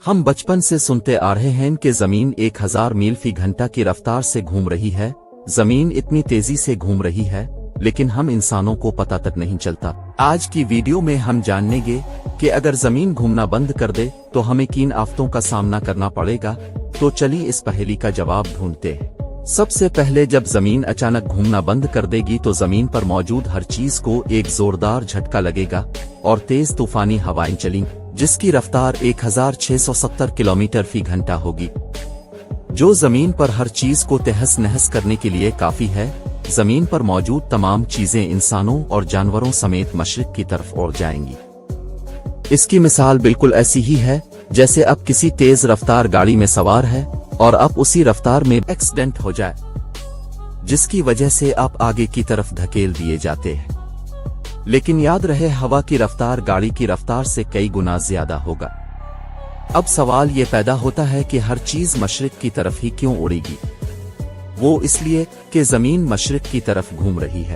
ہم بچپن سے سنتے آ رہے ہیں کہ زمین 1000 میل فی گھنٹہ کی رفتار سے گھوم رہی ہے۔ زمین اتنی تیزی سے گھوم رہی ہے لیکن ہم انسانوں کو پتہ تک نہیں چلتا۔ آج کی ویڈیو میں ہم جانیں گے کہ اگر زمین گھومنا بند کر دے تو ہمیں کن آفتوں کا سامنا کرنا پڑے گا۔ تو چلیے اس پہیلی کا جواب ڈھونڈتے ہیں۔ سب سے پہلے جب زمین اچانک گھومنا بند کر دے گی تو زمین پر موجود ہر چیز کو ایک زوردار جھٹکا لگے گا اور تیز طوفانی ہوائیں چلیں جس کی رفتار 1670 کلومیٹر فی گھنٹہ ہوگی، جو زمین پر ہر چیز کو تہس نہس کرنے کے لیے کافی ہے۔ زمین پر موجود تمام چیزیں انسانوں اور جانوروں سمیت مشرق کی طرف اڑ جائیں گی۔ اس کی مثال بالکل ایسی ہی ہے جیسے اب کسی تیز رفتار گاڑی میں سوار ہے اور اب اسی رفتار میں ایکسیڈنٹ ہو جائے جس کی وجہ سے آپ آگے کی طرف دھکیل دیے جاتے ہیں۔ لیکن یاد رہے ہوا کی رفتار گاڑی کی رفتار سے کئی گنا زیادہ ہوگا۔ اب سوال یہ پیدا ہوتا ہے کہ ہر چیز مشرق کی طرف ہی کیوں اڑے گی؟ وہ اس لیے کہ زمین مشرق کی طرف گھوم رہی ہے۔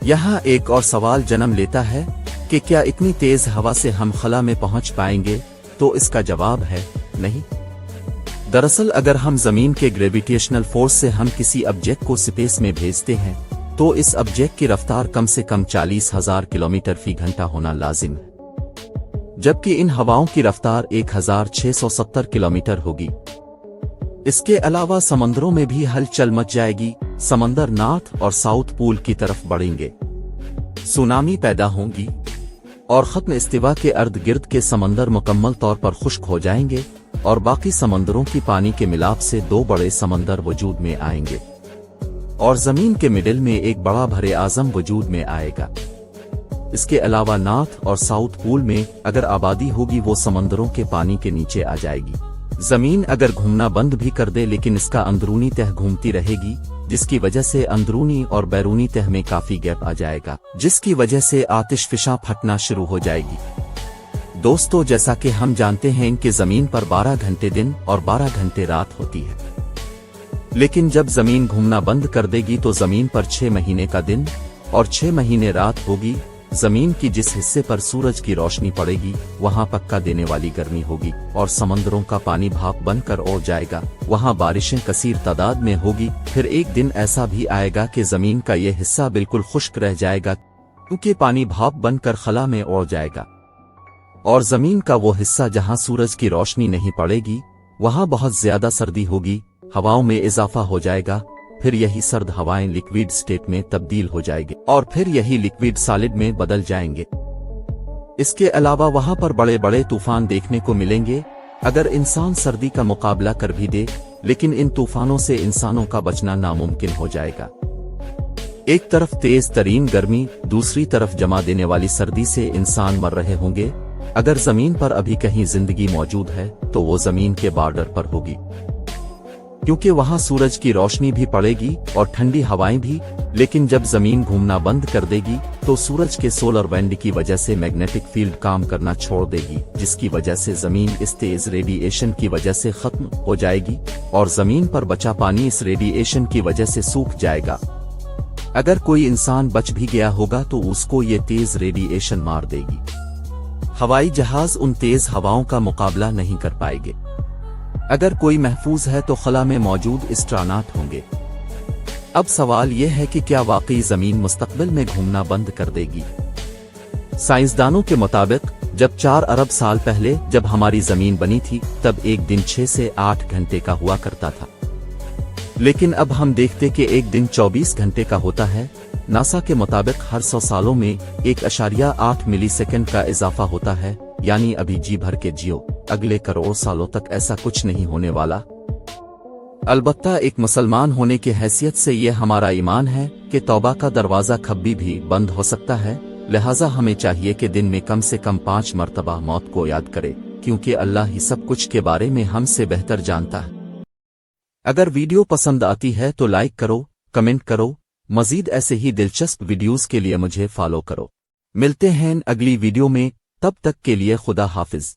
یہاں ایک اور سوال جنم لیتا ہے کہ کیا اتنی تیز ہوا سے ہم خلا میں پہنچ پائیں گے؟ تو اس کا جواب ہے نہیں۔ دراصل اگر ہم زمین کے گریویٹیشنل فورس سے ہم کسی آبجیکٹ کو اسپیس میں بھیجتے ہیں تو اس آبجیکٹ کی رفتار کم سے کم 40,000 کلومیٹر فی گھنٹہ ہونا لازم ہے، جبکہ ان ہواؤں کی رفتار 1670 کلومیٹر ہوگی۔ اس کے علاوہ سمندروں میں بھی ہلچل مچ جائے گی، سمندر نارتھ اور ساؤتھ پول کی طرف بڑھیں گے، سونامی پیدا ہوں گی اور ختم استوا کے ارد گرد کے سمندر مکمل طور پر خشک ہو جائیں گے اور باقی سمندروں کی پانی کے ملاپ سے 2 بڑے سمندر وجود میں آئیں گے اور زمین کے مڈل میں ایک بڑا بحر اعظم وجود میں آئے گا۔ اس کے علاوہ نارتھ اور ساؤتھ پول میں اگر آبادی ہوگی وہ سمندروں کے پانی کے نیچے آ جائے گی۔ زمین اگر گھومنا بند بھی کر دے لیکن اس کا اندرونی تہ گھومتی رہے گی، جس کی وجہ سے اندرونی اور بیرونی تہ میں کافی گیپ آ جائے گا، جس کی وجہ سے آتش فشاں پھٹنا شروع ہو جائے گی۔ دوستو، جیسا کہ ہم جانتے ہیں کہ زمین پر 12 گھنٹے دن اور 12 گھنٹے رات ہوتی ہے، لیکن جب زمین گھومنا بند کر دے گی تو زمین پر 6 مہینے کا دن اور 6 مہینے رات ہوگی۔ زمین کی جس حصے پر سورج کی روشنی پڑے گی وہاں پکا دینے والی گرمی ہوگی اور سمندروں کا پانی بھاپ بن کر اڑ جائے گا، وہاں بارشیں کثیر تعداد میں ہوگی۔ پھر ایک دن ایسا بھی آئے گا کہ زمین کا یہ حصہ بالکل خشک رہ جائے گا کیونکہ پانی بھاپ بن کر خلا میں اڑ جائے گا، اور زمین کا وہ حصہ جہاں سورج کی روشنی نہیں پڑے گی وہاں بہت زیادہ سردی ہوگی، ہواؤں میں اضافہ ہو جائے گا۔ پھر یہی سرد ہوائیں لکویڈ سٹیٹ میں تبدیل ہو جائے گی اور پھر یہی لکویڈ سالڈ میں بدل جائیں گے۔ اس کے علاوہ وہاں پر بڑے بڑے طوفان دیکھنے کو ملیں گے اگر انسان سردی کا مقابلہ کر بھی دے، لیکن ان طوفانوں سے انسانوں کا بچنا ناممکن ہو جائے گا۔ ایک طرف تیز ترین گرمی، دوسری طرف جما دینے والی سردی سے انسان مر رہے ہوں گے۔ اگر زمین پر ابھی کہیں زندگی موجود ہے تو وہ زمین کے بارڈر پر ہوگی، کیونکہ وہاں سورج کی روشنی بھی پڑے گی اور ٹھنڈی ہوائیں بھی۔ لیکن جب زمین گھومنا بند کر دے گی تو سورج کے سولر وینڈ کی وجہ سے میگنیٹک فیلڈ کام کرنا چھوڑ دے گی، جس کی وجہ سے زمین اس تیز ریڈی ایشن کی وجہ سے ختم ہو جائے گی اور زمین پر بچا پانی اس ریڈی ایشن کی وجہ سے سوکھ جائے گا۔ اگر کوئی انسان بچ بھی گیا ہوگا تو اس کو یہ تیز ریڈی ایشن مار دے گی۔ ہوائی جہاز ان تیز ہواؤں کا مقابلہ نہیں کر پائے گے۔ اگر کوئی محفوظ ہے تو خلا میں موجود اسٹراناٹ ہوں گے۔ اب سوال یہ ہے کہ کیا واقعی زمین مستقبل میں گھومنا بند کر دے گی؟ سائنسدانوں کے مطابق جب 4 ارب سال پہلے جب ہماری زمین بنی تھی تب ایک دن 6 سے 8 گھنٹے کا ہوا کرتا تھا، لیکن اب ہم دیکھتے کہ ایک دن 24 گھنٹے کا ہوتا ہے۔ ناسا کے مطابق ہر 100 سالوں میں 1.8 ملی سیکنڈ کا اضافہ ہوتا ہے، یعنی ابھی جی بھر کے جیو، اگلے کروڑ سالوں تک ایسا کچھ نہیں ہونے والا۔ البتہ ایک مسلمان ہونے کی حیثیت سے یہ ہمارا ایمان ہے کہ توبہ کا دروازہ کبھی بھی بند ہو سکتا ہے، لہٰذا ہمیں چاہیے کہ دن میں کم سے کم 5 مرتبہ موت کو یاد کرے، کیونکہ اللہ ہی سب کچھ کے بارے میں ہم سے بہتر جانتا ہے۔ اگر ویڈیو پسند آتی ہے تو لائک کرو، کمنٹ کرو، مزید ایسے ہی دلچسپ ویڈیوز کے لیے مجھے فالو کرو۔ ملتے ہیں اگلی ویڈیو میں، تب تک کے لیے خدا حافظ۔